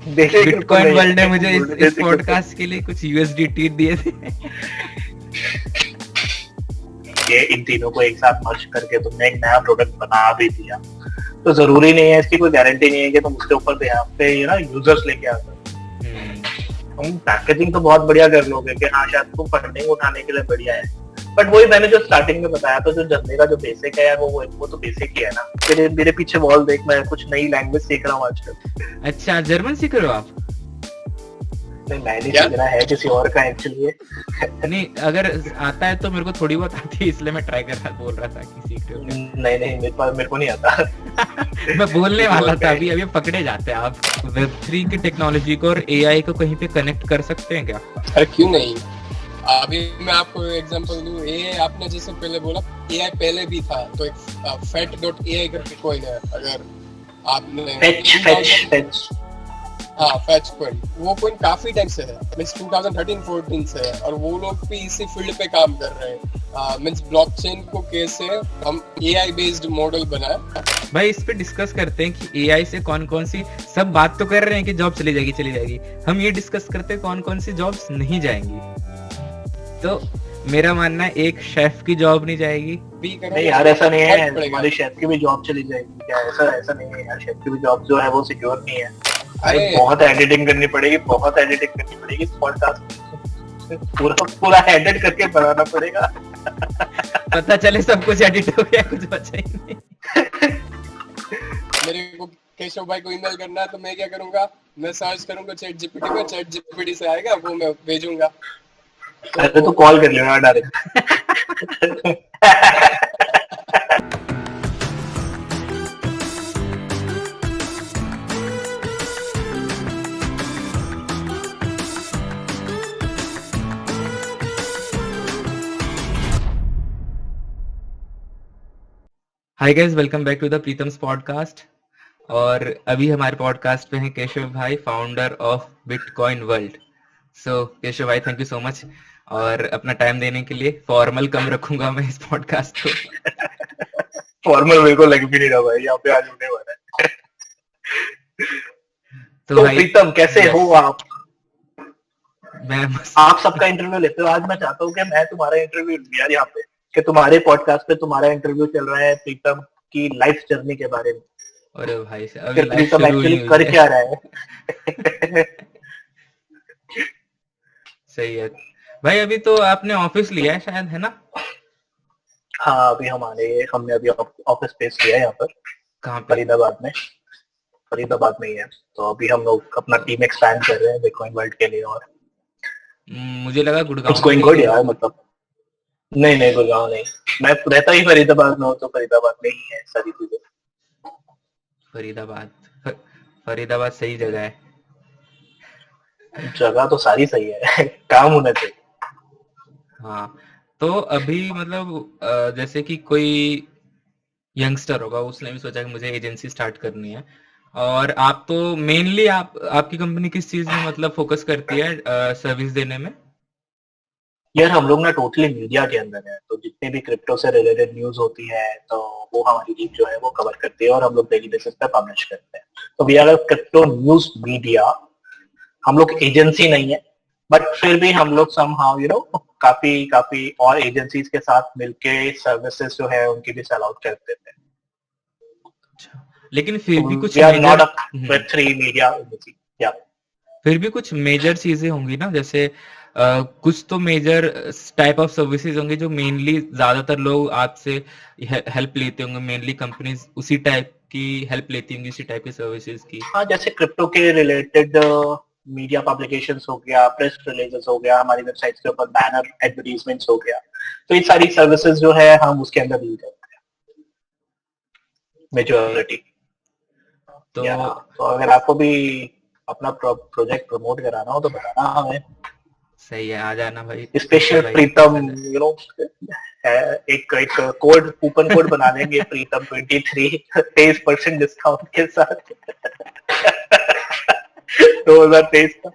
Bitcoin world ने मुझे इस पॉडकास्ट के लिए कुछ यूएसडीटी दिए थे। ये इन तीनों को एक साथ मर्ज करके तुमने एक नया प्रोडक्ट बना भी दिया, तो जरूरी नहीं है, इसकी कोई गारंटी नहीं है कि तुम उसके ऊपर यहाँ पे यूजर्स लेके आ सकते। तुम पैकेजिंग तो बहुत बढ़िया कर लोगे कि हाँ शायद तुम फंडिंग उठाने के लिए बढ़िया है, बट वही मैंने जो स्टार्टिंग में बताया था, जो जनने का जो बेसिक है यार, वो तो बेसिक ही है ना। मेरे पीछे वॉल देख, मैं कुछ नई लैंग्वेज सीख रहा हूँ आजकल। अच्छा, जर्मन सीख रहे हो आप? नहीं, मैं नहीं सीख रहा है, किसी और का एक्चुअली। नहीं, अगर आता है तो मेरे को थोड़ी बहुत आती है, इसलिए मैं ट्राई कर रहा बोल रहा था कि सीख रहे हो। नहीं, मेरे को नहीं आता। मैं बोलने वाला था, अभी पकड़े जाते हैं आप। Web3 की टेक्नोलॉजी को और एआई को कहीं पे कनेक्ट कर सकते हैं क्या? अरे क्यों नहीं। अभी मैं आपको एग्जांपल दूं, एआई आपने जैसे पहले बोला, एआई पहले भी था, तो एक fetch.ai करके कोइन है, अगर आपने fetch हाँ fetch कोइन, वो कोइन काफी टाइम से है, मींस 2013-14 से है, और वो लोग भी इसी फील्ड पे काम कर रहे हैं। मींस ब्लॉकचेन को कैसे हम एआई बेस्ड मॉडल बनाए। भाई इस पे डिस्कस करते हैं कि एआई से कौन कौन सी, सब बात तो कर रहे हैं कि जॉब चली जाएगी, हम ये डिस्कस करते हैं कौन कौन सी जॉब्स नहीं जाएंगी। तो मेरा मानना है एक शेफ की जॉब नहीं जाएगी। नहीं यार, ऐसा नहीं है, हमारी शेफ की भी जॉब चली जाएगी क्या? ऐसा नहीं है यार, शेफ की भी जॉब जो है वो सिक्योर नहीं है। बहुत एडिटिंग करनी पड़ेगी इस पॉडकास्ट, पूरा एडिट करके बनाना पड़ेगा। पता चले सब कुछ एडिट हो गया, कुछ बचा ही नहीं। मेरे को केशव भाई को ईमेल करना है, तो मैं क्या करूंगा, मैं सर्च करूंगा चैट जीपीटी में, चैट जीपीटी से आएगा, वो मैं भेजूंगा। अरे तो कॉल कर लेना direct. Hi guys, welcome back to the Pritam's podcast. और अभी हमारे पॉडकास्ट पे हैं केशव भाई, founder of Bitcoin World. So Keshav भाई, थैंक यू सो मच और अपना टाइम देने के लिए। फॉर्मल कम रखूंगा मैं इस पॉडकास्ट को। फॉर्मल मेरे को लग भी नहीं रहा भाई, यहाँ पे आज होने वाला है। तो प्रीतम, कैसे हो आप? मैं आप सबका इंटरव्यू लेते हो, आज मैं चाहता हूँ कि मैं तुम्हारा इंटरव्यू लूं यार यहाँ पे, कि तुम्हारे पॉडकास्ट पे तुम्हारा इंटरव्यू चल रहा है प्रीतम की लाइफ जर्नी के बारे में। अरे भाई, अभी प्रीतम एक्चुअली कर क्या रहा है? सही है भाई। अभी तो आपने ऑफिस लिया है शायद, है ना? हाँ, अभी हमने अभी ऑफिस स्पेस लिया है यहाँ पर। कहाँ पे? फरीदाबाद में ही है। तो अभी हम लोग अपना टीम एक्सपैंड कर रहे हैं बिटकॉइन वर्ल्ड के लिए। और मुझे लगा गुड़गांव गोइंग गुड यार, मतलब नहीं गुड़गांव नहीं, मैं रहता ही फरीदाबाद में हूँ, तो फरीदाबाद में ही है सारी चीजें। फरीदाबाद सही जगह है। जगह तो सारी सही है, काम होना चाहिए। हाँ, तो अभी मतलब जैसे कि कोई यंगस्टर होगा, उसने भी सोचा कि मुझे एजेंसी स्टार्ट करनी है, और आप तो मेनली आपकी कंपनी किस चीज में मतलब फोकस करती है सर्विस देने में? यार हम लोग ना टोटली मीडिया के अंदर है, तो जितने भी क्रिप्टो से रिलेटेड न्यूज होती है तो वो हमारी टीम जो है वो कवर करती है, और हम लोग डेली बेसिस पे पब्लिश करते हैं। तो we are crypto news media. हम लोग एजेंसी नहीं है, बट फिर भी हम लोग समहाउ काफी और एजेंसीज के साथ मिलके सर्विसेज जो है उनकी भी सेल आउट कर देते हैं। लेकिन फिर भी कुछ Web3 मीडिया एजेंसी, या फिर भी कुछ मेजर चीजें होंगी ना, जैसे कुछ तो मेजर टाइप ऑफ सर्विसेज होंगे जो मेनली ज्यादातर लोग आपसे हेल्प लेते होंगे, मेनली कंपनीज उसी टाइप की हेल्प लेती होंगी, उसी टाइप की सर्विसेज की। हाँ, जैसे क्रिप्टो के रिलेटेड मीडिया पब्लिकेशंस हो गया, प्रेस रिलीजेस हो गया, हमारी वेबसाइट्स के ऊपर बैनर एडवर्टाइजमेंट्स हो गया, तो ये सारी सर्विसेज जो है हम उसके अंदर डील करते हैं मेजॉरिटी। तो अगर आपको भी अपना प्रोजेक्ट प्रमोट कराना हो तो बताना हमें। सही है, आ जाना भाई। स्पेशल प्रीतम एक कोड, कूपन कोड बना देंगे प्रीतम 23 23% डिस्काउंट के साथ 2023 का।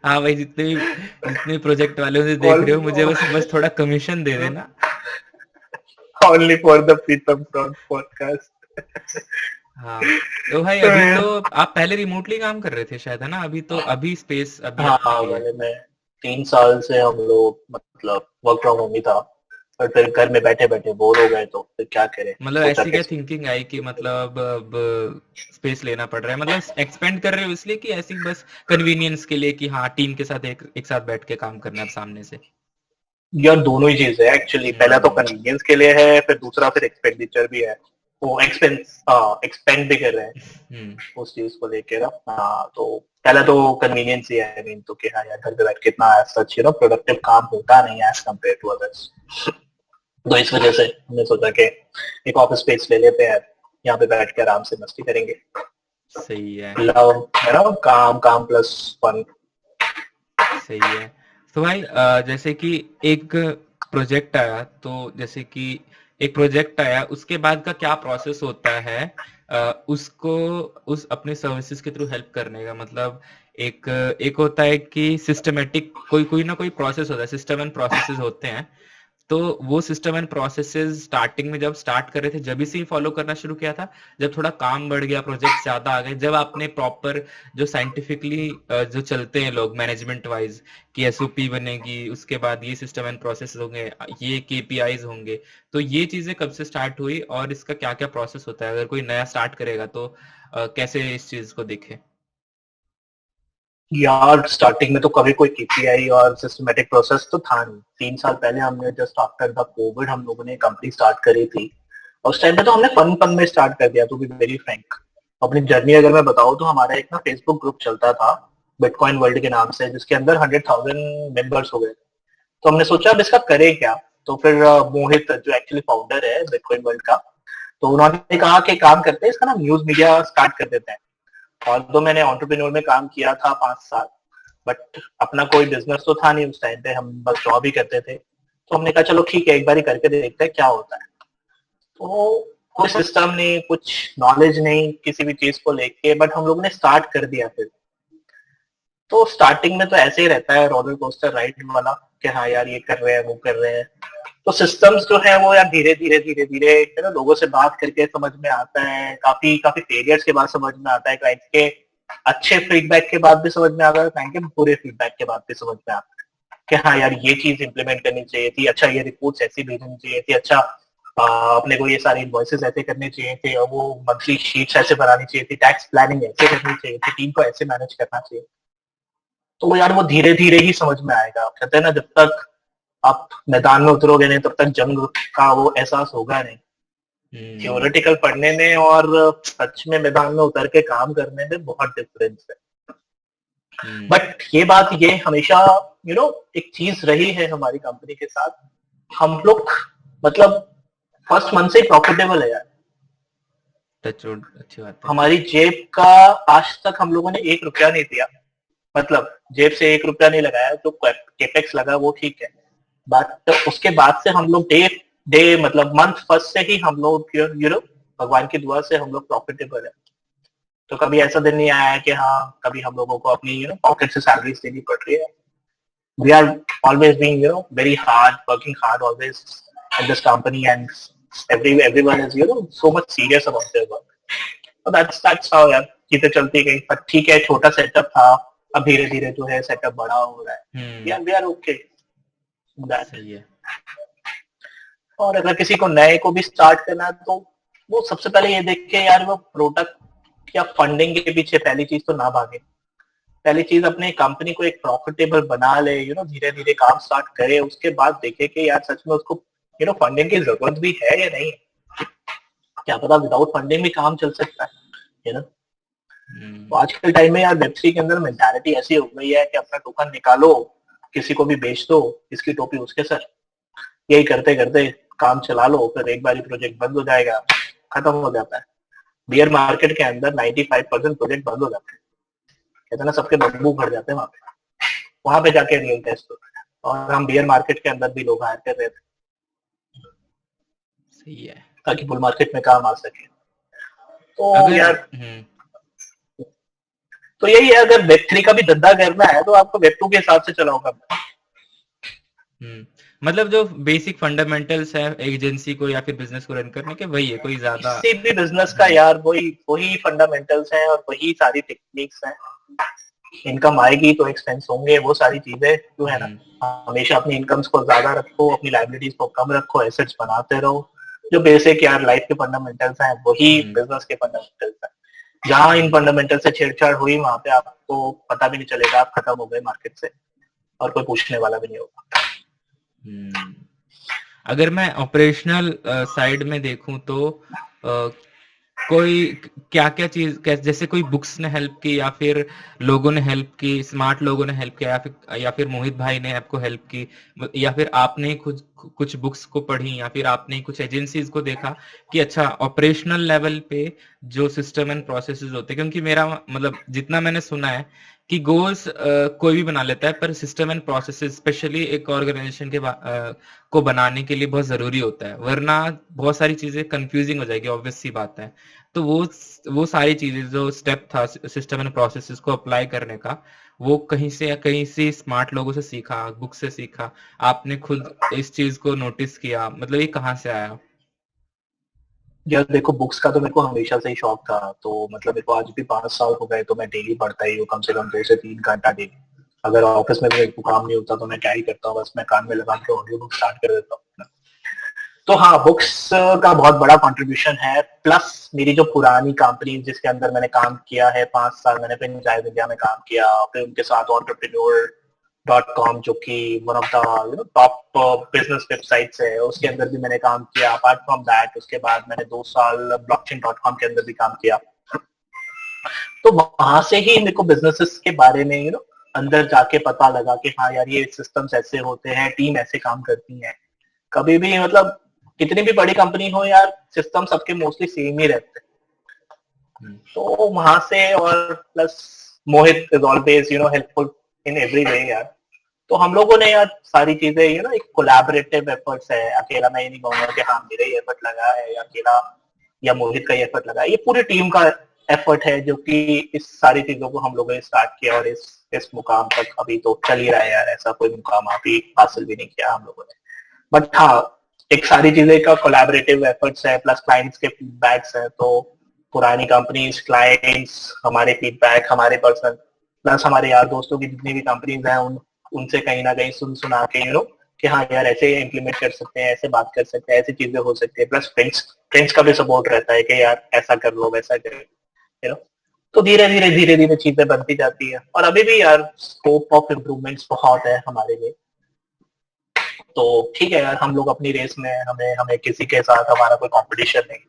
हाँ भाई, जितने प्रोजेक्ट वाले मुझे देख रहे हो, मुझे बस थोड़ा कमीशन दे देना। Only for the Pritam podcast. हाँ, तो भाई तो अभी तो आप पहले रिमोटली काम कर रहे थे शायद, है ना? अभी तो अभी स्पेस अभी हाँ, आपके लिए है। मैंने मैं 3 साल से हम लोग मतलब वर्क फ्रॉम होम ही था, पर फिर घर में बैठे बैठे बोर हो गए तो फिर क्या करें, मतलब सोचा ऐसी कि क्या थिंकिंग आई कि मतलब अब स्पेस लेना पड़ रहा है, मतलब एक्सपेंड कर रहे हो इसलिए कि ऐसी बस कन्वीनियंस के लिए कि हाँ टीम के साथ एक साथ बैठ के काम करना है अब सामने से? यार दोनों ही चीज है एक्चुअली, पहला तो हम्म। कन्वीनियंस के लिए है, फिर दूसरा फिर एक्सपेंडिचर भी है, वो एक्सपेंड भी कर रहे हैं हम्म। उस चीज को लेकर ना। हाँ, तो पहला तो कन्वीनियंस ही है, आई मीन, तो कि हाँ यार घर पे बैठ के इतना सच प्रोडक्टिव काम होता नहीं है एज कम्पेयर टू अदर्स। तो इस वजह से हमने सोचा कि एक ऑफिस स्पेस ले लेते हैं, यहाँ पे बैठ के आराम से मस्ती करेंगे, सही है। लव है ना, काम काम प्लस फन। सही है। तो भाई जैसे कि एक प्रोजेक्ट आया, तो जैसे कि एक प्रोजेक्ट आया उसके बाद का क्या प्रोसेस होता है उसको उस अपने सर्विसेज के थ्रू हेल्प करने का? मतलब एक एक होता है कि सिस्टमेटिक कोई कोई ना कोई प्रोसेस होता है, सिस्टम एंड प्रोसेसेस होते हैं। तो वो सिस्टम एंड प्रोसेसेस स्टार्टिंग में जब स्टार्ट कर रहे थे जब से ही फॉलो करना शुरू किया था, जब थोड़ा काम बढ़ गया, प्रोजेक्ट ज्यादा आ गए, जब आपने प्रॉपर जो साइंटिफिकली जो चलते हैं लोग मैनेजमेंट वाइज कि एसओपी बनेगी, उसके बाद ये सिस्टम एंड प्रोसेस होंगे, ये केपीआईज होंगे, तो ये चीजें कब से स्टार्ट हुई और इसका क्या क्या प्रोसेस होता है अगर कोई नया स्टार्ट करेगा तो कैसे इस चीज को देखे? यार स्टार्टिंग में तो कभी कोई केपीआई और सिस्टमेटिक प्रोसेस तो था नहीं। 3 साल पहले हमने जस्ट आफ्टर द कोविड हम लोगों ने कंपनी स्टार्ट करी थी, और उस टाइम पे तो हमने फन फन में स्टार्ट कर दिया, टू बी वेरी फ्रैंक। अपनी जर्नी अगर मैं बताऊं तो हमारा एक ना फेसबुक ग्रुप चलता था बिटकॉइन वर्ल्ड के नाम से, जिसके अंदर 100,000 मेंबर्स हो गए। तो हमने सोचा अब इसका करें क्या। तो फिर मोहित जो एक्चुअली फाउंडर है बिटकॉइन वर्ल्ड का, तो उन्होंने कहा कि काम करते हैं इसका ना न्यूज मीडिया स्टार्ट कर देते हैं। और तो मैंने एंटरप्रेन्योर में काम किया था 5 साल, बट अपना कोई बिजनेस तो था नहीं उस टाइम पे, हम बस जॉब ही करते थे। तो हमने कहा चलो ठीक है एक बार ही करके देखते हैं क्या होता है। तो कोई सिस्टम नहीं, कुछ नॉलेज नहीं किसी भी चीज को लेके, बट हम लोगों ने स्टार्ट कर दिया फिर। तो स्टार्टिंग में तो ऐसे ही रहता है रोलर कोस्टर राइड वाला, कि हाँ यार ये कर रहे हैं वो कर रहे हैं। तो सिस्टम्स जो है वो यार धीरे धीरे धीरे धीरे है ना, लोगों से बात करके समझ में आता है, काफी काफी फेलियर्स के बाद समझ में आता है, क्लाइंट के अच्छे फीडबैक के बाद भी समझ में आता है, क्लाइंट के बुरे फीडबैक के बाद भी समझ में आता है कि हाँ यार ये चीज इंप्लीमेंट करनी चाहिए थी, अच्छा ये रिपोर्ट्स ऐसी भेजनी चाहिए थी, अच्छा अपने को ये सारे इनवॉइसेस ऐसे करने चाहिए थे, और वो मंथली शीट्स ऐसे बनानी चाहिए थी, टैक्स प्लानिंग ऐसे करनी चाहिए थी, टीम को ऐसे मैनेज करना चाहिए। तो वो यार वो धीरे धीरे ही समझ में आएगा, कहते हैं ना जब तक आप मैदान में उतरोगे नहीं तब तक जंग का वो एहसास होगा नहीं। हम्म। थियोरेटिकल पढ़ने में और सच में मैदान में उतर के काम करने में बहुत डिफरेंस है। हम्म। बट ये बात ये हमेशा एक चीज रही है हमारी कंपनी के साथ, हम लोग मतलब फर्स्ट मंथ से ही प्रॉफिटेबल है यार। टच वुड, अच्छी बात है। हमारी जेब का आज तक हम लोगों ने 1 रुपया नहीं दिया, मतलब जेब से 1 रुपया नहीं लगाया, जो केपेक्स लगा वो ठीक है, बट उसके बाद से हम लोग डे डे मतलब मंथ फर्स्ट से ही हम लोग भगवान की दुआ से हम लोग प्रॉफिटेबल है। तो कभी ऐसा दिन नहीं आया है कि हाँ कभी हम लोगों को अपनी पॉकेट से सैलरीज देनी पड़ रही है। We are always being very hard working hard always in this company, and everyone is so much serious about their work. So that's how यार चीजें चलती गई, पर ठीक है छोटा सेटअप था, अब धीरे धीरे जो है सेटअप बड़ा हो रहा है, वी आर ओके दैट। सही है। और अगर किसी को नए को भी स्टार्ट करना है तो वो सबसे पहले ये देख के यार वो प्रोडक्ट या फंडिंग के पीछे पहली चीज तो ना भागे। पहली चीज अपने कंपनी को एक प्रॉफिटेबल बना ले, धीरे धीरे काम स्टार्ट करे, उसके बाद देखे कि यार सच में उसको फंडिंग की जरूरत भी है या नहीं। क्या पता विदाउट फंडिंग भी काम चल सकता है तो आज के टाइम में यार वेब3 के अंदर मेंटालिटी ऐसी हो गई है कि अपना टोकन निकालो, किसी को भी बेच दो, इसकी टोपी उसके सर, यही करते करते काम चला लो, फिर एक बार प्रोजेक्ट बंद हो जाएगा, खत्म हो जाता है। बियर मार्केट के अंदर 95% प्रोजेक्ट बंद हो जाते हैं, कहते हैं ना सबके बम्बू भर जाते हैं वहां पे जाके रियल टेस्ट होता है। और हम बियर मार्केट के अंदर भी लोग हायर कर रहे थे सही है। ताकि बुल मार्केट में काम आ सके। तो अगर यार तो यही है, अगर वेब 3 का भी धंधा करना है तो आपको वेब 2 के हिसाब से चलाओ करना। मतलब जो बेसिक फंडामेंटल्स है एजेंसी को या फिर बिजनेस को रन करने के, वही है, कोई ज्यादा। किसी भी बिजनेस का यार वही वही फंडामेंटल्स हैं और वही सारी टेक्निक्स हैं। इनकम आएगी तो एक्सपेंस होंगे, वो सारी चीजें जो है ना। हमेशा अपनी इनकम्स को ज्यादा रखो, अपनी लाइबिलिटीज को कम रखो, एसेट्स बनाते रहो। जो बेसिक यार लाइफ के फंडामेंटल्स हैं वही बिजनेस के फंडामेंटल्स हैं। जहाँ इन फंडामेंटल से छेड़छाड़ हुई वहां पे आपको पता भी नहीं चलेगा, आप खत्म हो गए मार्केट से और कोई पूछने वाला भी नहीं होगा। अगर मैं ऑपरेशनल साइड में देखूं तो कोई क्या क्या चीज, जैसे कोई बुक्स ने हेल्प की या फिर लोगों ने हेल्प की, स्मार्ट लोगों ने हेल्प किया, या फिर मोहित भाई ने आपको हेल्प की, या फिर आपने कुछ बुक्स को पढ़ी, या फिर आपने कुछ एजेंसीज को देखा कि अच्छा ऑपरेशनल लेवल पे जो सिस्टम एंड प्रोसेसेस होते हैं, क्योंकि मेरा मतलब जितना मैंने सुना है कि गोल्स कोई भी बना लेता है, पर सिस्टम एंड प्रोसेसेस स्पेशली एक ऑर्गेनाइजेशन के को बनाने के लिए बहुत जरूरी होता है, वरना बहुत सारी चीजें कंफ्यूजिंग हो जाएगी, ऑब्वियस सी बात है। तो वो सारी चीजें जो स्टेप था सिस्टम एंड प्रोसेसेस को अप्लाई करने का, वो कहीं से या कहीं से स्मार्ट लोगों से सीखा, बुक से सीखा, आपने खुद इस चीज को नोटिस किया, मतलब ये कहाँ से आया? यार देखो, बुक्स का तो मेरे को हमेशा से ही शौक था। तो मतलब मेरे को आज भी 5 साल हो गए तो मैं डेली पढ़ता ही हूँ, कम से कम 2 से 3 घंटा डेली। अगर ऑफिस में मेरे को काम नहीं होता तो मैं क्या ही करता हूँ, बस मैं कान में लगा के ऑडियो बुक स्टार्ट कर देता हूँ। तो हाँ, बुक्स का बहुत बड़ा कंट्रीब्यूशन है। प्लस मेरी जो पुरानी कंपनी जिसके अंदर मैंने काम किया है, 5 साल मैंने फिनजाइज इंडिया में काम किया, फिर उनके साथ entrepreneur.com जो कि one of the top business websites है, उसके अंदर भी मैंने काम किया। अपार्ट फ्रॉम दैट उसके बाद मैंने 2 साल blockchain.com के अंदर भी काम किया। तो वहां से ही मेरे को बिजनेसेस के बारे में अंदर जाके पता लगा कि हाँ यार, ये सिस्टम्स ऐसे होते हैं, टीम ऐसे काम करती है। कभी भी मतलब कितनी भी बड़ी कंपनी हो यार, सिस्टम सबके मोस्टली सेम ही रहते हैं। तो वहां से, और plus Mohit is always helpful in every way यार। तो हम लोगों ने यार सारी चीजें एक कोलैबोरेटिव एफर्ट्स है। अकेला मैं ये नहीं कहूंगा कि हाँ मेरा ही एफर्ट लगा है या अकेला या मोहित का ही एफर्ट लगा है, ये पूरी टीम का एफर्ट है जो कि इस सारी चीजों को हम लोगों ने स्टार्ट किया और इस मुकाम तक अभी तो चल ही रहा है यार। ऐसा कोई मुकाम अभी हासिल भी नहीं किया हम लोगों ने, बट हाँ, एक सारी चीजें का कोलैबोरेटिव एफर्ट्स है, प्लस क्लाइंट्स के फीडबैक्स है। तो पुरानी कंपनीज, क्लाइंट्स, हमारे फीडबैक, हमारे पर्सनल, प्लस हमारे यार दोस्तों की जितनी भी कंपनीज हैं उनसे कहीं ना कहीं सुना के कि हाँ यार ऐसे इम्प्लीमेंट कर सकते हैं, ऐसे बात कर सकते हैं, ऐसी चीजें हो सकती है। प्लस फ्रेंड्स फ्रेंड्स का भी सपोर्ट रहता है कि यार ऐसा कर लो, वैसा कर लो। तो धीरे धीरे चीजें बनती जाती है। और अभी भी यार स्कोप ऑफ इम्प्रूवमेंट्स बहुत है हमारे लिए। तो ठीक है यार, हम लोग अपनी रेस में, हमें हमें किसी के साथ हमारा कोई कंपटीशन नहीं।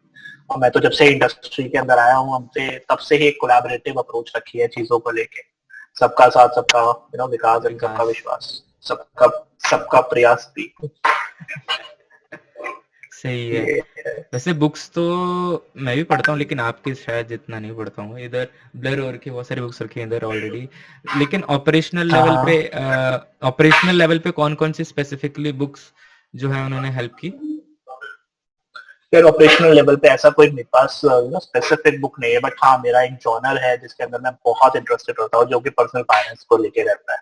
और मैं तो जब से इंडस्ट्री के अंदर आया हूँ, हमसे तब से ही एक कोलैबोरेटिव अप्रोच रखी है चीजों को लेके। सबका साथ, सबका विकास, सबका विश्वास, सबका सबका प्रयास भी। सही है। वैसे बुक्स तो मैं भी पढ़ता हूँ, लेकिन आपके शायद जितना नहीं पढ़ता हूँ। इधर ब्लर और के बहुत सारी बुक्स रखी हैं इधर ऑलरेडी। लेकिन ऑपरेशनल लेवल पे कौन कौन सी स्पेसिफिकली बुक्स जो है उन्होंने हेल्प की? फिर ऑपरेशनल लेवल पे ऐसा कोई मेरे पास स्पेसिफिक बुक नहीं है, बट हाँ मेरा एक जॉनर है जिसके अंदर मैं बहुत इंटरेस्टेड होता हूँ, जो कि पर्सनल फाइनेंस को लेके रहता है।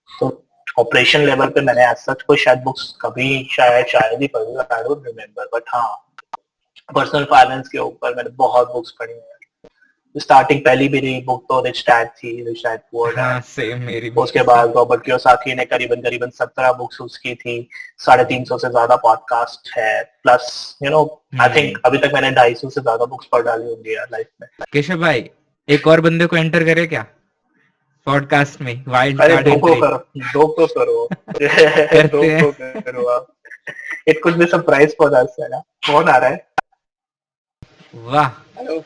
तो ऑपरेशन लेवल पे मैंने आज सच कोई शायद बुक्स कभी शायद ही पढ़ी, आई डोंट रिमेम्बर, बट हाँ पर्सनल फाइनेंस के ऊपर मैंने बहुत बुक्स पढ़ी हैं। स्टार्टिंग पहली मेरी बुक तो रिच डैड थी, रिच डैड पुअर डैड। हाँ, सेम मेरी भी। उसके बाद रॉबर्ट कियोसाकी ने करीबन करीबन 17 बुक्स उसकी थी, 350 से ज्यादा पॉडकास्ट है, प्लस आई थिंक अभी तक मैंने 250 से ज्यादा बुक्स पढ़ डाली होंगी यार लाइफ में। केशव भाई, एक और बंदे को एंटर करे क्या पॉडकास्ट में? वाइल्ड अरे कार्ड दो को एंट्री करो, दो को करो करते हैं। दो को करो आप। इट कुछ भी सरप्राइज फॉर अस है ना। कौन आ रहा है? वाह, हेलो,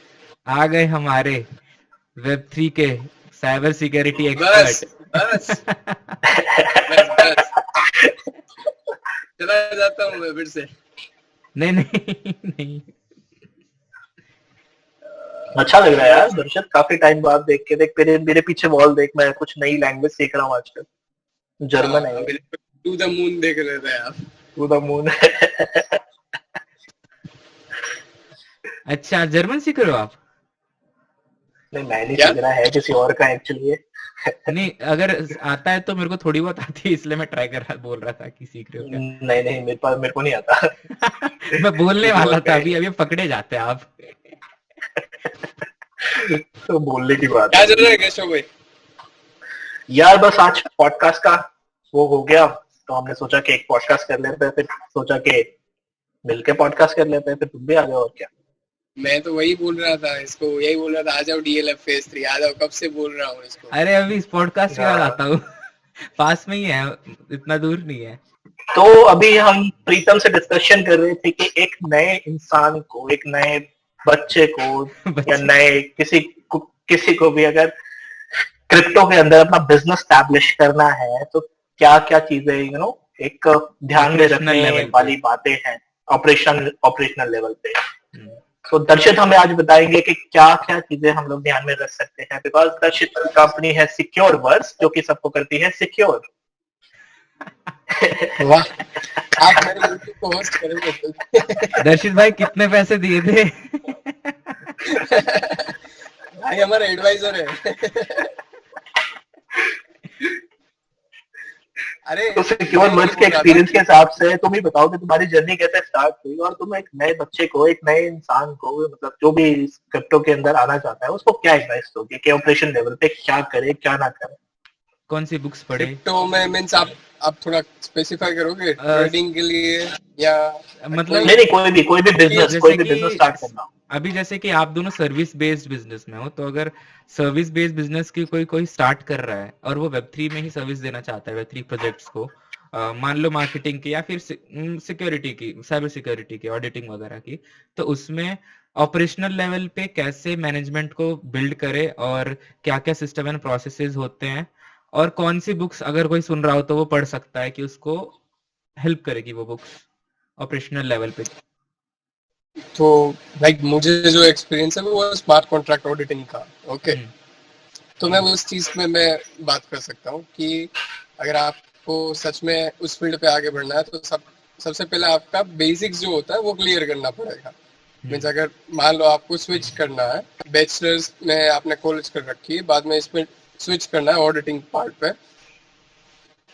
आ गए हमारे वेब3 के साइबर सिक्योरिटी बस एक्सपर्ट। बस बस चला जाता हूँ मैं फिर से। नहीं नहीं नहीं, अच्छा लग रहा है यार दर्शक, काफी टाइम बाद देख के। देख मेरे मेरे पीछे वॉल देख, मैं कुछ नई लैंग्वेज सीख रहा हूँ आजकल, जर्मन है। टू द मून देख रहे थे आप? टू द मून अच्छा जर्मन सीख रहे हो आप? नहीं, मैं नहीं क्या? सीख रहा है, किसी और का एक्चुअली है। नहीं, अगर आता है तो मेरे को थोड़ी बहुत आती है, इसलिए मैं ट्राई कर रहा बोल रहा था कि सीख रहे हो क्या। नहीं नहीं, मेरे को नहीं आता। मैं बोलने किसी और वाला का था, है। अभी अभी पकड़े जाते हैं आप। तो बोलने की बात क्या है। चल रहा है केशव भाई? यार बस आज पॉडकास्ट का वो हो गया, तो हमने सोचा कि एक पॉडकास्ट कर लेते हैं, फिर सोचा कि मिलके पॉडकास्ट कर लेते हैं, फिर तुम भी आ जाओ और क्या। मैं तो वही बोल रहा था इसको, यही बोल रहा था, आ जाओ DLF फेज 3 आ जाओ, कब से बोल रहा हूँ इसको। अरे अभी इस पॉडकास्ट के बाद हाँ, आता हूँ। पास में ही है, इतना दूर नहीं है। तो अभी हम प्रीतम से डिस्कशन कर रहे थे कि एक नए इंसान को, एक नए बच्चे को, या बच्चे। नए किसी को भी अगर क्रिप्टो के अंदर अपना बिजनेस स्टैब्लिश करना है, तो क्या क्या चीजें एक ध्यान में ऑपरेशनल रखने लेवल पे। वाली बातें हैं ऑपरेशनल लेवल पे। हम्म। तो दर्शित हमें आज बताएंगे कि क्या क्या चीजें हम लोग ध्यान में रख सकते हैं, बिकॉज दर्शित की कंपनी है सिक्योर वर्स, जो कि सबको करती है सिक्योर। वाह, आप मेरे YouTube को होस्ट करेंगे तो। दर्शित भाई कितने पैसे दिए थे? भाई हमारा एडवाइजर है। अरे तो सिक्योर मैं ये वर्स के बोल रहा था एक्सपीरियंस के कि हिसाब से तुम ही बताओ कि तुम्हारी जर्नी कैसे स्टार्ट हुई, और तुम एक नए बच्चे को, एक नए इंसान को, मतलब जो भी क्रिप्टो के अंदर आना चाहता है, उसको क्या एडवाइस दोगे कि ऑपरेशन लेवल पे क्या करे क्या ना करे। कौन सी बुक्स पढ़े? क्रिप्टो में मीन्स आप थोड़ा स्पेसिफाई करोगे अ, ट्रेडिंग के लिए, या मतलब नहीं नहीं, कोई भी बिजनेस, कोई जैसे भी कि बिजनेस स्टार्ट करना हो। अभी जैसे कि आप दोनों सर्विस बेस्ड बिजनेस में हो, तो अगर सर्विस बेस्ड बिजनेस की कोई कोई स्टार्ट कर रहा है और वो वेब 3 में ही सर्विस देना चाहता है, वेब 3 प्रोजेक्ट्स को, मान लो मार्केटिंग की या फिर सिक्योरिटी की, साइबर सिक्योरिटी की, ऑडिटिंग वगैरह की, तो उसमें ऑपरेशनल लेवल पे कैसे मैनेजमेंट को बिल्ड करे और क्या क्या सिस्टम एंड प्रोसेसेस होते हैं, और कौन सी बुक्स अगर कोई सुन रहा हो तो वो पढ़ सकता है कि उसको हेल्प करेगी वो बुक्स ऑपरेशनल लेवल पे। तो लाइक मुझे जो एक्सपीरियंस है वो स्मार्ट कॉन्ट्रैक्ट ऑडिटिंग का। ओके, हम्म। तो मैं उस चीज में मैं बात कर सकता हूँ कि अगर आपको सच में उस फील्ड पे आगे बढ़ना है तो सबसे पहले आपका बेसिक्स जो होता है वो क्लियर करना पड़ेगा। मीन्स अगर मान लो आपको स्विच करना है, बैचलर्स में आपने कॉलेज कर रखी है, बाद में इसमें स्विच करना है ऑडिटिंग पार्ट पे,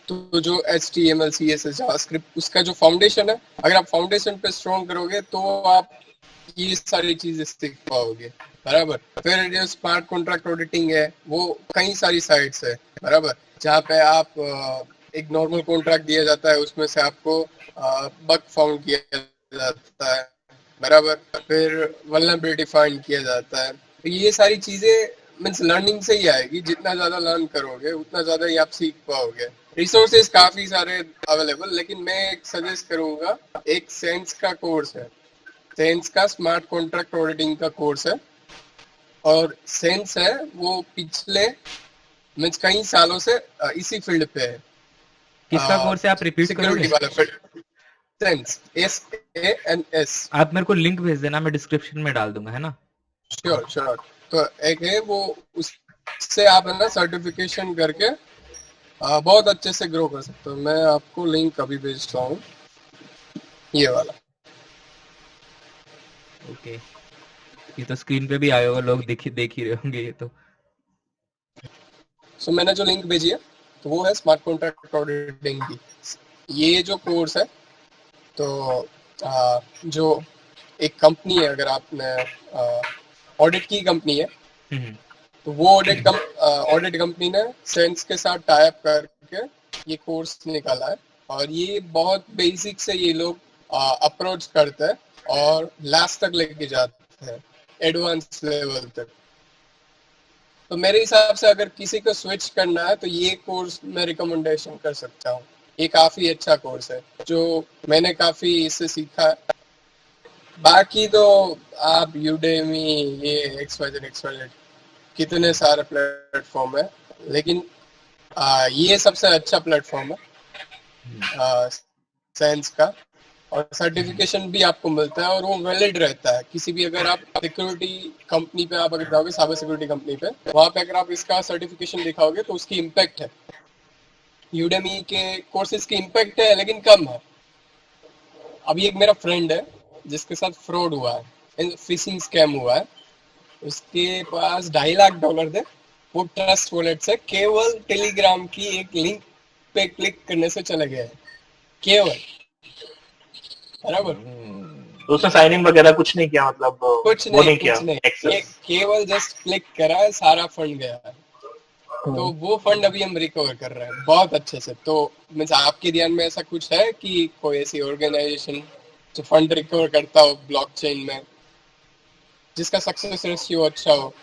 तो जो HTML CSS जावास्क्रिप्ट उसका जो फाउंडेशन है, अगर आप फाउंडेशन पे स्ट्रॉन्ग करोगे तो आप ये सारी चीजें सीख पाओगे। बराबर। फिर जो स्मार्ट कॉन्ट्रैक्ट ऑडिटिंग है वो कई सारी साइट्स है, बराबर, जहाँ पे आप एक नॉर्मल कॉन्ट्रैक्ट दिया जाता है, उसमें से आपको बग फाउंड किया जाता है, बराबर, फिर वल्नरेबिलिटी फाइंड किया जाता है। तो ये सारी चीजें मीन्स लर्निंग से ही आएगी, जितना ज्यादा लर्न करोगे उतना ज्यादा ही आप सीख पाओगे। रिसोर्सेज काफी सारे अवेलेबल, लेकिन मैं एक सजेस्ट करूंगा, एक सेंस का कोर्स है, सेंस का स्मार्ट कॉन्ट्रैक्ट ऑडिटिंग का कोर्स है, और सेंस है वो पिछले मीन्स कई सालों से इसी फील्ड पे है, किसका कोर्स है, आप रिपीट सिक्योरिटी करोगे? वाला फील्ड। Sense, SANS। आप मेरे को लिंक भेज देना, मैं डिस्क्रिप्शन में डाल दूंगा, है ना? Sure sure. तो एक है वो, उससे आप है ना सर्टिफिकेशन करके बहुत अच्छे से ग्रो कर सकते हो। मैं आपको लिंक अभी भेजता हूँ, ये वाला। ओके, ये तो स्क्रीन पे भी आया होगा, लोग देख ही रहे होंगे ये तो। सो मैंने जो लिंक भेजी है तो वो है स्मार्ट कॉन्ट्रैक्ट ऑडिटिंग की। ये जो कोर्स है, तो जो एक कंपनी है, अगर आपने ऑडिट की कंपनी है, हम्म। तो वो ऑडिट कंपनी ने सेंस के साथ टाई अप करके ये कोर्स निकाला है, और ये बहुत बेसिक से ये लोग अप्रोच करते हैं और लास्ट तक लेके जाते हैं, एडवांस लेवल तक। तो मेरे हिसाब से अगर किसी को स्विच करना है तो ये कोर्स मैं रिकमेंडेशन कर सकता हूँ। ये काफी अच्छा कोर्स है, जो मैंने काफी इससे सीखा है। बाकी तो आप यूडेमी, ये XYZ कितने सारे प्लेटफॉर्म है, लेकिन ये सबसे अच्छा प्लेटफॉर्म है साइंस का, और सर्टिफिकेशन भी आपको मिलता है और वो वैलिड रहता है। किसी भी, अगर आप सिक्योरिटी कंपनी पे आप अगर जाओगे, साइबर सिक्योरिटी कंपनी पे, वहाँ पे अगर आप इसका सर्टिफिकेशन दिखाओगे तो उसकी इम्पैक्ट है। यूडेमी के कोर्सेज की इम्पैक्ट है लेकिन कम है। अभी एक मेरा फ्रेंड है जिसके साथ फ्रॉड हुआ है, फिशिंग स्कैम हुआ है, उसके पास $2.5 थे, वो ट्रस्ट वॉलेट से केवल टेलीग्राम की एक लिंक पे क्लिक करने से चले गए, केवल, बराबर। तो उसने साइन इन वगैरह कुछ नहीं किया, मतलब कुछ वो नहीं, किया कुछ नहीं, एक्सेस। केवल जस्ट क्लिक करा है, सारा फंड गया है। तो वो फंड अभी हम रिकवर कर रहे हैं बहुत अच्छे से। तो मीन्स आपके ध्यान में ऐसा कुछ है कि कोई ऐसी ऑर्गेनाइजेशन जो फंड रिकवर करता हो ब्लॉकचेन में, जिसका सक्सेस रेशियो अच्छा हो?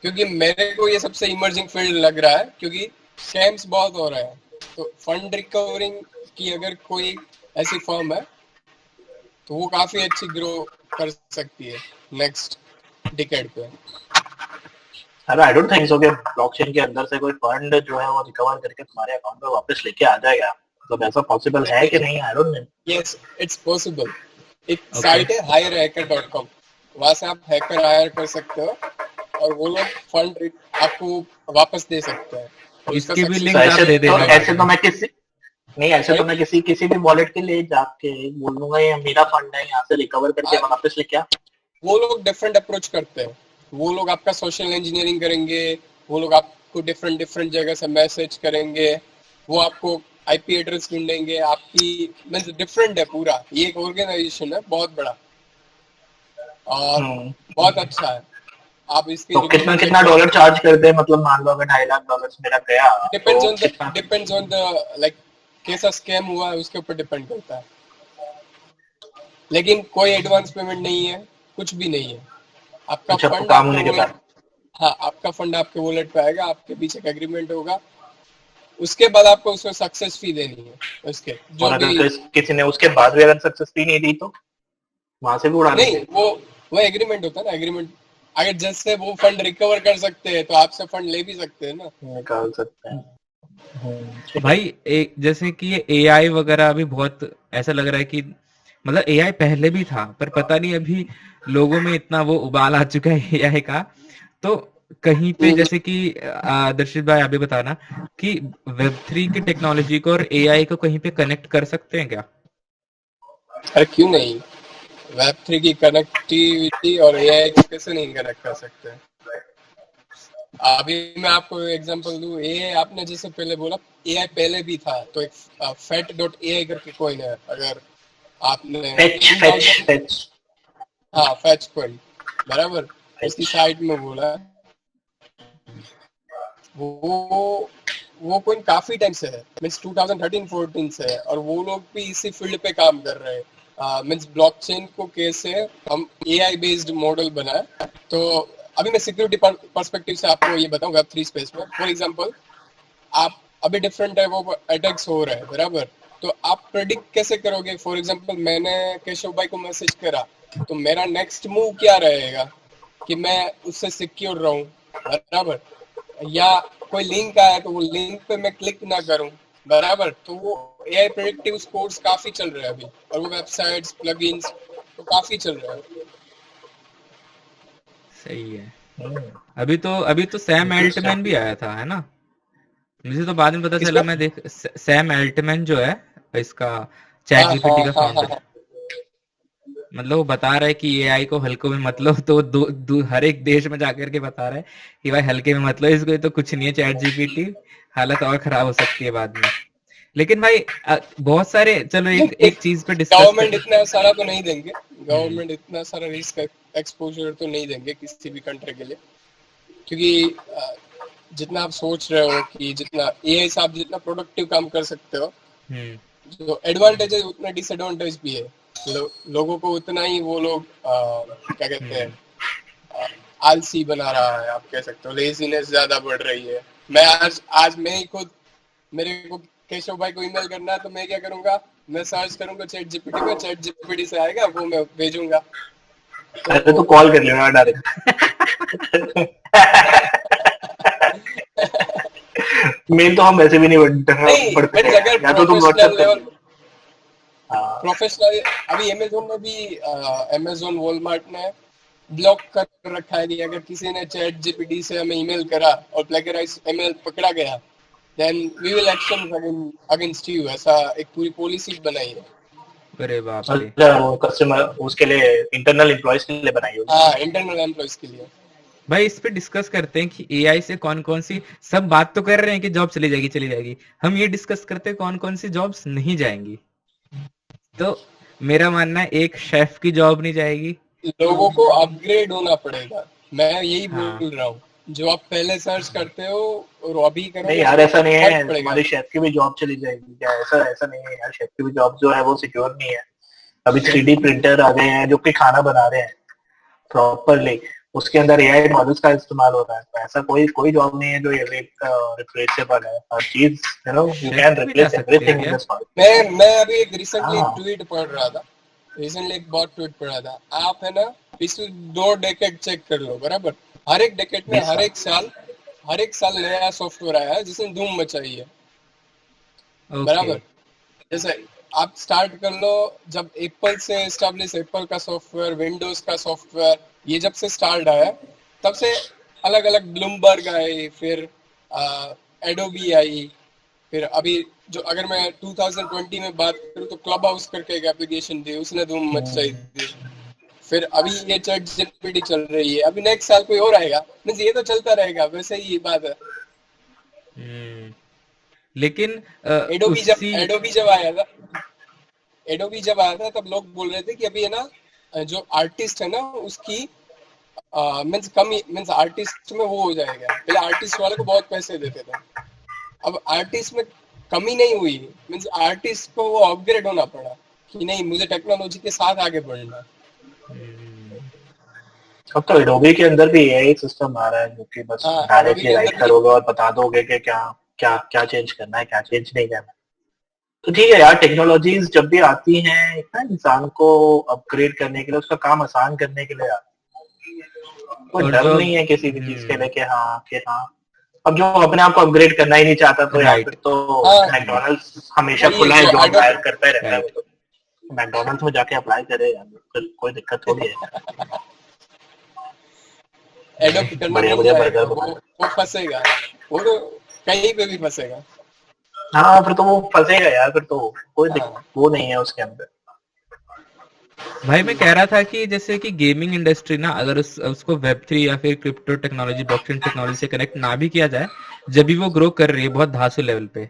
क्योंकि मेरे को ये सबसे इमर्जिंग फील्ड लग रहा है, क्योंकि स्कैम्स बहुत हो रहे हैं। तो फंड रिकवरिंग की अगर कोई ऐसी फर्म है तो वो काफी अच्छी ग्रो कर सकती है नेक्स्ट डिकेड पे। अरे आई डोंट थिंक सो कि ब्लॉकचेन के अंदर से कोई फंड जो है वो रिकवर करके तुम्हारे अकाउंट में वापस लेके आ जाएगा, मतलब ऐसा पॉसिबल है कि नहीं, I don't know. Yes, it's possible. एक साइट है hirehacker.com, वहां से आप हैकर हायर कर सकते हो और वो लोग फंड आपको वापस दे सकते हैं। और उसका इसकी भी सक्सेस लिंक आप दे देना बाद ऐसे तो में। मैं किसी नहीं, ऐसे तो मैं किसी भी वॉलेट के लिए जाके बोल दूंगा ये मेरा फंड है, यहाँ से रिकवर करके वापस लेके आ। वो लोग डिफरेंट अप्रोच करते हैं। वो लोग आपका सोशल इंजीनियरिंग करेंगे, वो लोग आपको डिफरेंट डिफरेंट जगह से मैसेज करेंगे, वो आपको आईपी एड्रेस ढूंढेंगे, आपकी मींस डिफरेंट है पूरा। ये एक ऑर्गेनाइजेशन है बहुत बड़ा और बहुत अच्छा है। आप इसके तो कितना डॉलर चार्ज करते हैं, मतलब मान लो अगर $2.5 मेरा गया डिपेंड्स ऑन द लाइक कैसा स्कैम हुआ है उसके ऊपर डिपेंड करता है। लेकिन कोई एडवांस पेमेंट नहीं है, कुछ भी नहीं है। आपका फंड काम होने के बाद, हाँ, आपका फंड आपके वॉलेट पे आएगा, आपके पीछे का एग्रीमेंट होगा, उसके बाद आपको उसमें सक्सेस फी देनी है उसके जो और अगर भी। किसी ने उसके बाद भी अगर सक्सेस फी नहीं दी तो वहां से भी उड़ा नहीं, देंगे? वो एग्रीमेंट होता है ना, एग्रीमेंट। अगर जैसे वो फंड रिकवर कर सकते हैं तो आपसे फंड ले भी सकते हैं ना, निकाल सकते हैं। भाई जैसे कि ये एआई वगैरह अभी बहुत ऐसा लग रहा है कि मतलब एआई पहले भी था पर पता नहीं अभी लोगों में इतना वो उबाल आ चुका है एआई का। तो कहीं पे जैसे कि दर्शित भाई अभी बताना कि वेब3 की टेक्नोलॉजी को और एआई को कहीं पे कनेक्ट कर सकते हैं क्या? अरे क्यों नहीं, वेब3 की कनेक्टिविटी और एआई को कैसे नहीं कनेक्ट कर सकते हैं? अभी मैं आपको एग्जांपल दूं, एआई आपने जैसे पहले बोला, एआई पहले भी था। तो एक fat.ai करके कोइन है, अगर आपने हाँ, फैच कोइन, बराबर, उसकी साइट में बोला, वो कोइन काफी टाइम से है, मीन्स 2013-14 से है, और वो लोग भी इसी फील्ड पे काम कर रहे हैं। मीन्स ब्लॉकचेन को कैसे हम एआई बेस्ड मॉडल बनाए। तो अभी मैं सिक्योरिटी पर्सपेक्टिव से आपको ये बताऊं, वेब3 स्पेस में फॉर एग्जांपल, आप अभी डिफरेंट टाइप ऑफ अटैक्स हो रहे हैं, बराबर। तो आप प्रेडिक्ट कैसे करोगे? फॉर एग्जांपल मैंने केशव भाई को मैसेज करा, तो मेरा नेक्स्ट मूव क्या रहेगा कि मैं उससे सिक्योर रहूं, बराबर। या कोई लिंक आया तो वो लिंक पे मैं क्लिक ना करूं, बराबर। तो वो एआई प्रेडिक्टिव स्कोर्स काफी चल रहे हैं अभी, और वो वेबसाइट्स प्लगइन्स तो काफी चल रहे हैं। सही है। अभी तो सैम एल्टमैन भी आया था, है ना? मुझे तो बाद में पता चला, मैं देख सैम एल्टमैन जो है इसका चैट जीपीटी का फाउंडर, मतलब वो बता रहा है कि एआई को हल्के में मत लो। तो हर एक देश में जाकर के बता रहा है कि भाई हल्के में मत लो इसको, ये तो कुछ नहीं है चैट जीपीटी, हालत और खराब हो सकती है बाद में। लेकिन भाई बहुत सारे, चलो एक चीज पे डिस्कस गवर्नमेंट इतना सारा तो नहीं देंगे, गवर्नमेंट इतना सारा रिस्क एक्सपोजर तो नहीं देंगे किसी भी कंट्री के लिए, क्योंकि जितना आप सोच रहे हो कि जितना एआई से आप जितना प्रोडक्टिव काम कर सकते हो, जो एडवांटेज है उतना डिसएडवांटेज भी है। लोगों को उतना ही वो लोग क्या कहते हैं, आलसी बना रहा है, आप कह सकते हो, लेजीनेस ज्यादा बढ़ रही है। मैं आज मैं ही खुद, मेरे को केशव भाई को ईमेल करना है तो मैं क्या करूंगा, मैं सर्च करूंगा चैट जीपीटी में, चैट जीपीटी से आएगा, वो मैं भेजूंगा। अरे तो कॉल कर लेना डायरेक्ट। मेल तो हम वैसे भी नहीं पढ़ते हैं, या तो तुम व्हाट्सएप कर। प्रोफेशनल अभी अमेज़न में भी, अमेज़न वॉलमार्ट ने ब्लॉक कर रखा है कि अगर किसी ने चैट जीपीटी से हमें ईमेल करा और प्लेगराइज ईमेल पकड़ा गया, then we will action against you. ऐसा एक पूरी पॉलिसी बनाई है। अरे बाप रे। अच्छा, वो कस्टमर उसके लिए इंटरनल एम्प्लॉयज के लिए बनाई होगी। हाँ, इंटरनल एम्प्लॉयज के लिए। भाई इस पे डिस्कस करते हैं कि एआई से कौन कौन सी, सब बात तो कर रहे हैं कि जॉब चली जाएगी चली जाएगी, हम ये डिस्कस करते हैं कौन कौन सी जॉब्स नहीं जाएंगी। तो मेरा मानना है एक शेफ की जॉब नहीं जाएगी। लोगों को अपग्रेड होना पड़ेगा, मैं यही हाँ। बोल रहा हूँ। जो आप पहले सर्च करते हो और अभी नहीं करोगे यार, तो ऐसा नहीं है, फर्क पड़ेगा। तुम्हारी शेफ की भी जॉब चली जाएगी क्या? ऐसा ऐसा नहीं है यार, शेफ की भी जॉब जो है वो सिक्योर नहीं है। अभी 3D प्रिंटर आ गए हैं जो कि खाना बना रहे हैं प्रॉपरली, उसके अंदर एआई मॉडल्स का इस्तेमाल हो रहा है। तो ऐसा कोई कोई जॉब नहीं है जो रिप्लेसेबल है। हर चीज, यू शेफ कैन की भी जा रिप्लेस सकती है एवरीथिंग इन क्या? This world. मैं अभी एक रिसेंटली हाँ, ट्वीट पढ़ रहा था। रिसेंटली एक बहुत ट्वीट पढ़ा था। आप है ना, पिछले 2 डेकेड चेक कर लो, बराबर। हर एक डेकेड में 20 साल। हर एक साल नया सॉफ्टवेयर आया है जिसने धूम मचाई है, ओके। बराबर। जैसे आप स्टार्ट कर लो, जब एप्पल से एस्टेब्लिश, एप्पल का सॉफ्टवेयर, विंडोज का सॉफ्टवेयर, ये जब से स्टार्ट आया तब से अलग अलग ब्लूमबर्ग आए, फिर एडोबी आई, फिर अभी जो अगर मैं 2020 में बात करूँ तो क्लब हाउस करके एक एप्लीकेशन थी, उसने धूम मचाई थी। फिर अभी ये चैट जीपीटी चल रही है, अभी नेक्स्ट साल कोई और आएगा, मींस ये तो चलता रहेगा, वैसे ही ये बात है। हम्म। लेकिन एडोबी उसी जब आया था तब लोग बोल रहे थे कि अभी है ना, जो आर्टिस्ट है ना उसकी मींस कमी, मींस आर्टिस्ट में वो हो जाएगा। पहले आर्टिस्ट वाले को बहुत पैसे देते थे, अब आर्टिस्ट में कमी नहीं हुई, मींस आर्टिस्ट को वो अपग्रेड होना पड़ा कि नहीं, मुझे टेक्नोलॉजी के साथ आगे बढ़ना है। हम्म, अब तो एडोबी के अंदर भी एआई सिस्टम आ रहा है जो कि बस हाँ, एडोबी डायरेक्टली के राइट अंदर भी। करोगे और बता दोगे कि क्या क्या क्या चेंज करना है, क्या चेंज नहीं करना है। तो ठीक है यार, टेक्नोलॉजीज जब भी आती हैं एक ना इंसान को अपग्रेड करने के लिए, उसका काम आसान करने के लिए आती है। कोई और डर जो नहीं है किसी भी चीज के लिए कि हाँ। अब जो अपने आप को अपग्रेड करना ही नहीं चाहता तो यार राइट। फिर तो हाँ, मैकडोनल्ड्स हमेशा वही खुला है, जो जॉब एडो हायर करता ही रहता है वो राइट। तो। मैकडोनल्ड्स में जाके अप्लाई करे यार, फिर कोई दिक्कत थोड़ी है। एडोप्ट करने बढ़िया मिल बढ़िया जाएगा, बर्गर बना। वो फंसेगा, वो तो कहीं पे भी फंसेगा। हाँ, फिर तो वो फंसेगा यार, फिर तो कोई हाँ, वो नहीं है उसके अंदर। भाई मैं कह रहा था कि जैसे कि गेमिंग इंडस्ट्री ना, अगर उसको वेब थ्री या फिर क्रिप्टो टेक्नोलॉजी, ब्लॉकचेन टेक्नोलॉजी से कनेक्ट ना भी किया जाए, जब भी वो ग्रो कर रही है बहुत धांसू लेवल पे,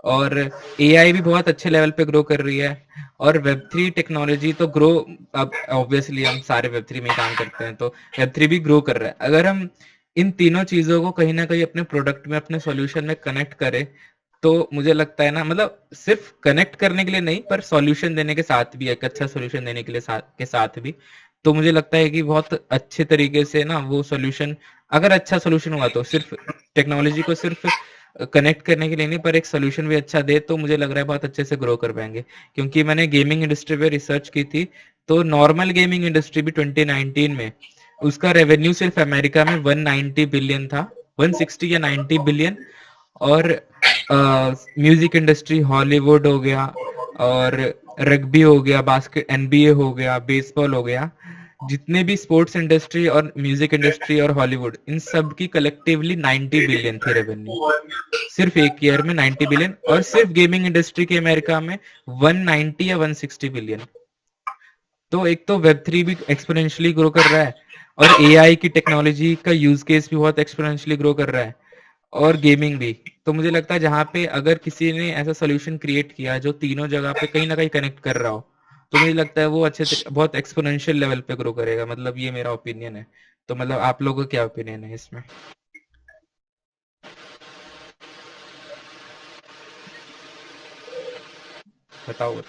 और एआई भी बहुत अच्छे लेवल पे ग्रो कर रही है, और वेब थ्री टेक्नोलॉजी तो ग्रो, अब ऑब्वियसली हम सारे वेब थ्री में ही काम करते हैं तो वेब थ्री भी ग्रो कर रहा है। अगर हम इन तीनों चीजों को कहीं ना कहीं अपने प्रोडक्ट में, अपने सॉल्यूशन में कनेक्ट करें, तो मुझे लगता है ना, मतलब सिर्फ कनेक्ट करने के लिए नहीं, पर सॉल्यूशन देने के साथ भी, एक अच्छा सॉल्यूशन देने के लिए के साथ भी, तो मुझे लगता है कि बहुत अच्छे तरीके से ना वो सॉल्यूशन, अगर अच्छा सॉल्यूशन हुआ तो सिर्फ टेक्नोलॉजी को सिर्फ कनेक्ट करने के लिए नहीं, पर एक सोल्यूशन भी अच्छा दे, तो मुझे लग रहा है बहुत अच्छे से ग्रो कर पाएंगे। क्योंकि मैंने गेमिंग इंडस्ट्री पे रिसर्च की थी, तो नॉर्मल गेमिंग इंडस्ट्री भी 2019 में उसका रेवेन्यू सिर्फ अमेरिका में 190 बिलियन था, 160 या 90 बिलियन। और म्यूजिक इंडस्ट्री, हॉलीवुड हो गया, और रग्बी हो गया, बास्केट, एनबीए हो गया, बेसबॉल हो गया, जितने भी स्पोर्ट्स इंडस्ट्री और म्यूजिक इंडस्ट्री और हॉलीवुड, इन सब की कलेक्टिवली 90 बिलियन थी रेवेन्यू, सिर्फ एक ईयर में 90 बिलियन। और सिर्फ गेमिंग इंडस्ट्री के अमेरिका में 190 या 160 बिलियन। तो एक तो वेब थ्री भी एक्सपोनेंशियली ग्रो कर रहा है, और एआई की टेक्नोलॉजी का यूज केस भी बहुत एक्सपोनेंशियली ग्रो कर रहा है, और गेमिंग भी। तो मुझे लगता है जहां पे अगर किसी ने ऐसा सोल्यूशन क्रिएट किया जो तीनों जगह पे कहीं ना कहीं कनेक्ट कर रहा हो, तो मुझे लगता है वो बहुत एक्सपोनेंशियल लेवल पे ग्रो करेगा। मतलब ये मेरा ओपिनियन है। तो मतलब आप लोगों का क्या ओपिनियन है इसमें? बताओ।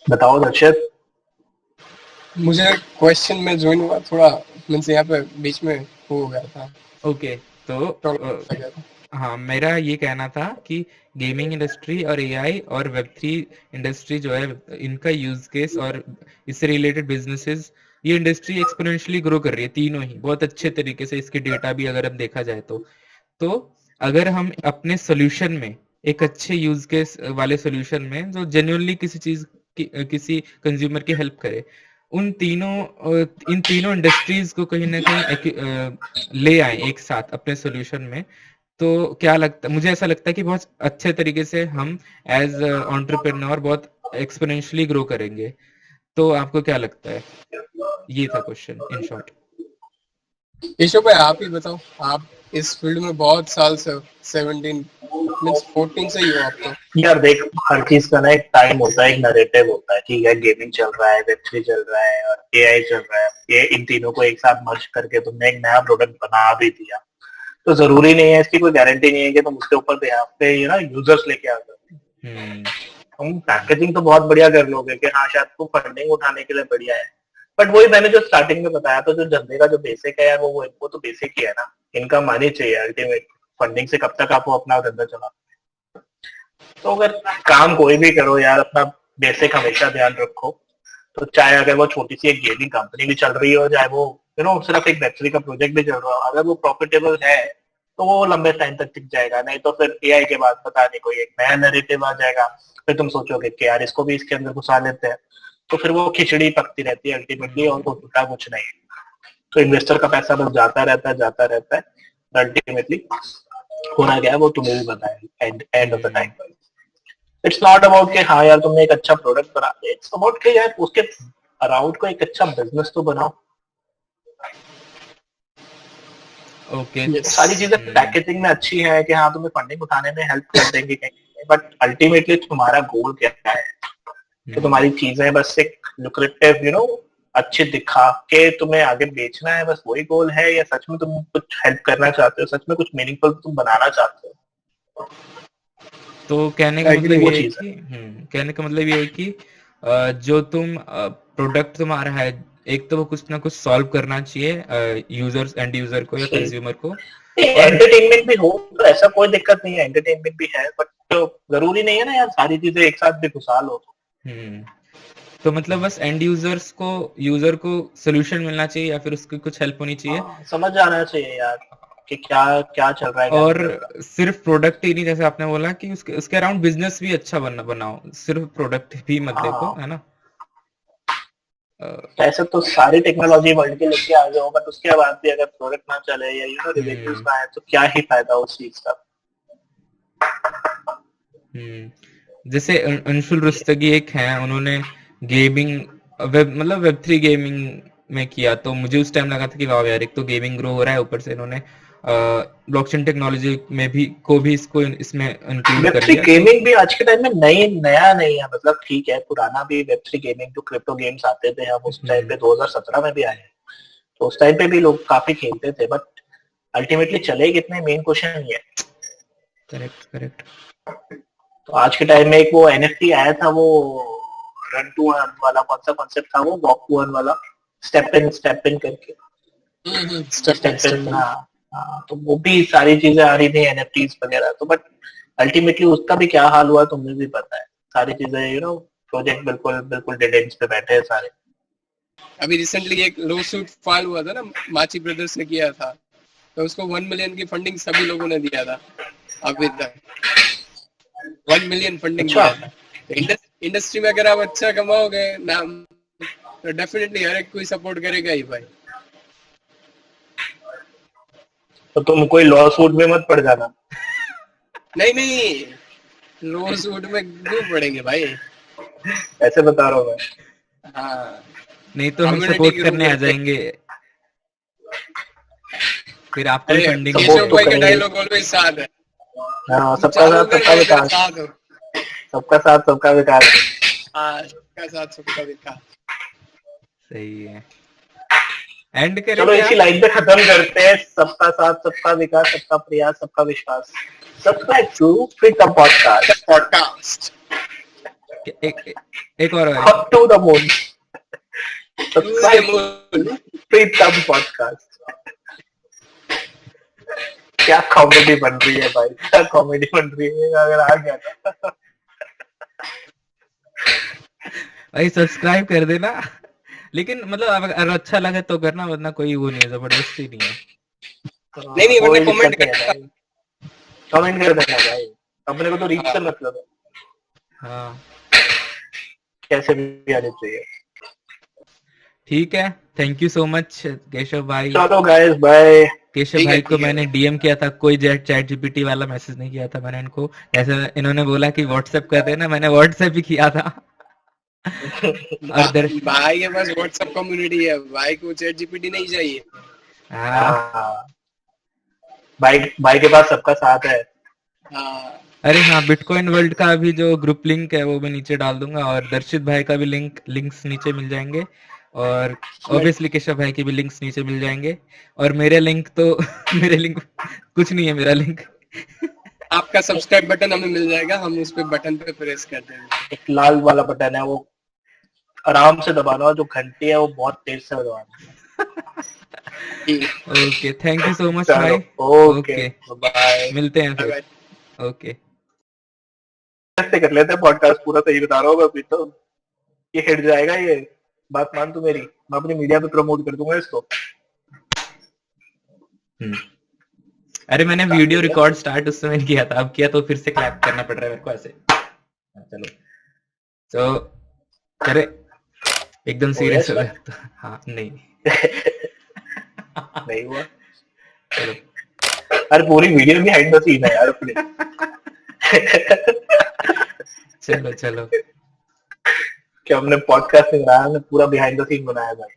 बताओ दर्शक। मुझे क्वेश्चन में ज्वाइन हुआ थोड़ा, मींस यहाँ पे बीच में हो गया था, ओके। तो टॉपिक आ गया था। हाँ, मेरा ये कहना था कि गेमिंग इंडस्ट्री और एआई और वेब थ्री इंडस्ट्री जो है, इनका यूज केस और इससे रिलेटेड बिजनेसेस, ये इंडस्ट्री एक्सपोनेंशियली ग्रो कर रही है, तीनों ही बहुत अच्छे तरीके से। इसकी डेटा भी अगर हम देखा जाए तो अगर हम अपने सोल्यूशन में, एक अच्छे यूज केस वाले सोल्यूशन में जो जेन्युइनली किसी चीज की, किसी कंज्यूमर की हेल्प करे, इन तीनों इंडस्ट्रीज को कहीं ना कहीं ले आए एक साथ अपने सोल्यूशन में, तो क्या लगता है, मुझे ऐसा लगता है कि बहुत अच्छे तरीके से हम एज एंटरप्रेन्योर बहुत एक्सपोनेंशियली ग्रो करेंगे। तो आपको क्या लगता है? ये था क्वेश्चन इन शॉर्ट। केशव भाई आप ही बताओ, आप इस फील्ड में बहुत साल से 17 मीन्स 14 से ही हो आप तो। यार देख, हर चीज का ना एक टाइम होता है, एक नैरेटिव होता है। ठीक है, गेमिंग चल रहा है, वेब3 चल रहा है और एआई चल रहा है। ये इन तीनों को एक साथ मर्ज करके तुमने एक नया प्रोडक्ट बना भी दिया, तो जरूरी नहीं है, इसकी कोई गारंटी नहीं है कि तुम उसके ऊपर यहाँ पे यूजर्स लेके आ जाओ। हम्म तुम पैकेजिंग तो बहुत बढ़िया कर लोगे कि हाँ शायद तुम फंडिंग उठाने के लिए बढ़िया है, बट वही मैंने जो स्टार्टिंग में बताया, तो जो धंधे का जो बेसिक है यार, वो तो बेसिक ही है ना। इनकम आनी चाहिए अल्टीमेट। फंडिंग से कब तक आप वो अपना धंधा चला। तो अगर काम कोई भी करो यार, अपना बेसिक हमेशा ध्यान रखो। तो चाहे अगर वो छोटी सी एक गेमिंग कंपनी भी चल रही हो, चाहे वो सिर्फ एक वेब का प्रोजेक्ट भी चल रहा हो, अगर वो प्रॉफिटेबल है तो वो लंबे टाइम तक टिक जाएगा। नहीं तो फिर एआई के बाद पता नहीं कोई एक नया नैरेटिव आ जाएगा, फिर तुम सोचोगे कि यार इसको भी इसके अंदर घुसा लेते हैं। तो फिर वो खिचड़ी पकती रहती है अल्टीमेटली, और वो होता कुछ नहीं। तो इन्वेस्टर का पैसा बस जाता रहता है। अल्टीमेटली होना क्या है वो तुम्हें भी पता है end of the time. It's not about कि हाँ यार तुमने एक अच्छा प्रोडक्ट बना दिया, इट्स अबाउट कि यार उसके अराउंड को एक अच्छा बिजनेस तो बनाओ। ओके। यस सारी चीजें पैकेजिंग में अच्छी है कि हाँ तुम्हें फंडिंग उठाने में हेल्प कर देंगी कहीं, बट अल्टीमेटली तुम्हारा गोल क्या है? तो तुम्हारी चीजें बस एक लुक्रेटिव अच्छी दिखा के तुम्हें आगे बेचना है, बस वही गोल है, या सच में तुम कुछ हेल्प करना चाहते हो, सच में कुछ मीनिंगफुल तुम बनाना चाहते हो? तो कहने का एग्री। मतलब वो ये है चीज है। कि कहने का मतलब ये है कि जो तुम प्रोडक्ट तुम्हारा है, एक तो वो कुछ ना कुछ सॉल्व करना चाहिए यूजर्स, एंड यूजर को या कंज्यूमर को। और एंटरटेनमेंट भी हो तो ऐसा कोई दिक्कत नहीं है, एंटरटेनमेंट भी है, बट तो जरूरी नहीं है ना यार सारी चीजें एक साथ भी घुसा लो। हम्म तो मतलब बस एंड यूजर्स को, यूजर को सोल्यूशन मिलना चाहिए या फिर उसकी कुछ हेल्प होनी चाहिए। हाँ, समझ आना चाहिए यार कि क्या क्या चल रहा है, क्या और नहीं चल रहा। सिर्फ प्रोडक्ट ही नहीं, जैसे आपने बोला कि उसके उसके अराउंड बिजनेस भी अच्छा बनाओ, सिर्फ प्रोडक्ट भी मत देखो, हाँ, है ना? अ, ऐसे तो सारी टेक्नोलॉजी वर्ल्ड के लेके आ जाओ, बट उसके बाद भी अगर प्रोडक्ट ना चले या रिव्यूज हम्म ना आए, तो क्या ही फायदा उस चीज का। जैसे अंशुल रुस्तगी एक हैं, उन्होंने गेमिंग वेब3 गेमिंग में किया, तो मुझे उस टाइम लगा था कि वाह यार, एक तो गेमिंग ग्रो हो रहा है, ऊपर से इन्होंने ब्लॉकचेन टेक्नोलॉजी में भी को भी इसको इसमें इंक्लूड कर वेब3 लिया। तो गेमिंग भी आज के टाइम में नया नहीं है, मतलब ठीक है, पुराना भी वेब3 गेमिंग जो क्रिप्टो गेम्स आते थे, हम उस टाइम पे 2017 में भी आए हैं, तो उस टाइम पे भी लोग काफी खेलते थे, बट अल्टीमेटली चले कितने, मेन क्वेश्चन ये है। Correct correct. तो आज के टाइम में एक वो एनएफटी आया था, वो रन टू अर्न वाला, कौन सा कॉन्सेप्ट था वो, वॉक टू अर्न वाला, स्टेप इन करके, स्टेप इन। स्टेपन। तो वो भी सारी चीजें आ रही थी एनएफटीज वगैरह, तो बट अल्टीमेटली उसका भी क्या हाल हुआ तुम्हें भी पता है। सारी चीजें प्रोजेक्ट बिल्कुल बिल्कुल डेड एंड्स पे बैठे हैं सारे। अभी रिसेंटली एक लो सूट फाइल हुआ था ना, माची ब्रदर्स ने किया था, तो उसको 1 मिलियन की फंडिंग सभी लोगों ने दिया था। अभी तक 1 मिलियन फंडिंग अच्छा, दिया था। तो इंडस्ट्री में अगर आप अच्छा कमाओगे नाम, तो डेफिनेटली हर एक कोई सपोर्ट करेगा ही भाई। तो तुम कोई लॉ सूट में मत पड़ जाना। नहीं नहीं, लो सूट में क्यों पड़ेंगे भाई। ऐसे बता रहा हूँ मैं। हाँ, नहीं तो हम कम्युनिटी सपोर्ट ग्रो करने आ करते। जाएंगे, फिर आपको ही अरे फंडिंग सपोर्ट केशव तो देंगे। भाई का करेंगे। डायलॉग ऑलवेज साथ है, हाँ, तुम सबका चाहो साथ कर सबका मैं तेरे विकास। साथ हूँ। सबका साथ सबका विकास। हाँ, सबका साथ सबका विकास। सही है। एंड करें चलो क्या? इसी लाइन पे खत्म करते हैं। सबका साथ सबका विकास, सबका प्रयास सबका विश्वास। Subscribe to Pritam podcast. Podcast एक और है। Up to the moon. To the subscribe moon. Pritam podcast. क्या कॉमेडी बन रही है भाई, क्या कॉमेडी बन रही है, अगर आ गया था। भाई सब्सक्राइब कर देना, लेकिन मतलब अगर अच्छा लगे तो करना, वरना कोई वो नहीं है, जबरदस्ती नहीं है। नहीं नहीं, वरना कोई कमेंट दिक्कत नहीं है करना। भाई, कमेंट कर देना भाई, अपने को तो रीच हाँ से मतलब है, हाँ कैसे भी आनी चाहिए। ठीक है। Thank you so much Keshav भाई। चलो गाइस, बाय। केशव ठीक है, भाई को ठीक है। मैंने डीएम किया था, कोई चैट जीपीटी वाला मैसेज नहीं किया था मैंने इनको। ऐसे इन्होंने बोला कि व्हाट्सएप कर देना, मैंने व्हाट्सएप ही किया था। और भाई के पास व्हाट्सएप कम्युनिटी है, भाई को चैट जीपीटी नहीं चाहिए। हाँ, हाँ, भाई भाई के पास सबका साथ है। हाँ अरे हाँ, बिटकॉइन वर्ल्ड का अभी जो ग्रुप लिंक है वो मैं नीचे डाल दूंगा, और दर्शित भाई का भी लिंक्स नीचे मिल जाएंगे, और ऑब्वियसली केशव भाई के भी लिंक्स नीचे मिल जाएंगे। और मेरे लिंक तो मेरे लिंक कुछ नहीं है, मेरा लिंक। आपका सब्सक्राइब बटन हमें मिल जाएगा, हम उस पे बटन पे प्रेस कर देंगे। एक लाल वाला बटन है, वो आराम से दबाना, जो घंटी है वो बहुत तेज से दबाना। Okay, thank you so much चलो, भाई। Okay, bye. मिलते हैं बाय फिर। बाय। ओके। ऐसे कर लेते हैं पॉडकास्ट पूरा, सही बता रहा हूँ मैं अभी तो। ये हिट जाएगा ये, बात मान तू मेरी, मैं अपनी मीडिया पे प्रमोट कर दूंगा इसको। अरे मैंने वीडियो रिकॉर्ड स्टार्ट उस समय किया था, अब किया तो फिर से क्लैप करना पड़ रहा है मेरे को ऐसे। चलो तो करे एकदम सीरियस हो गया तो। हाँ, नहीं नहीं हुआ। चलो, अरे पूरी वीडियो बिहाइंड द सीन है यार अपने। चलो चलो। कि हमने पॉडकास्ट नहीं बनाया, हमने पूरा बिहाइंड द सीन बनाया भाई।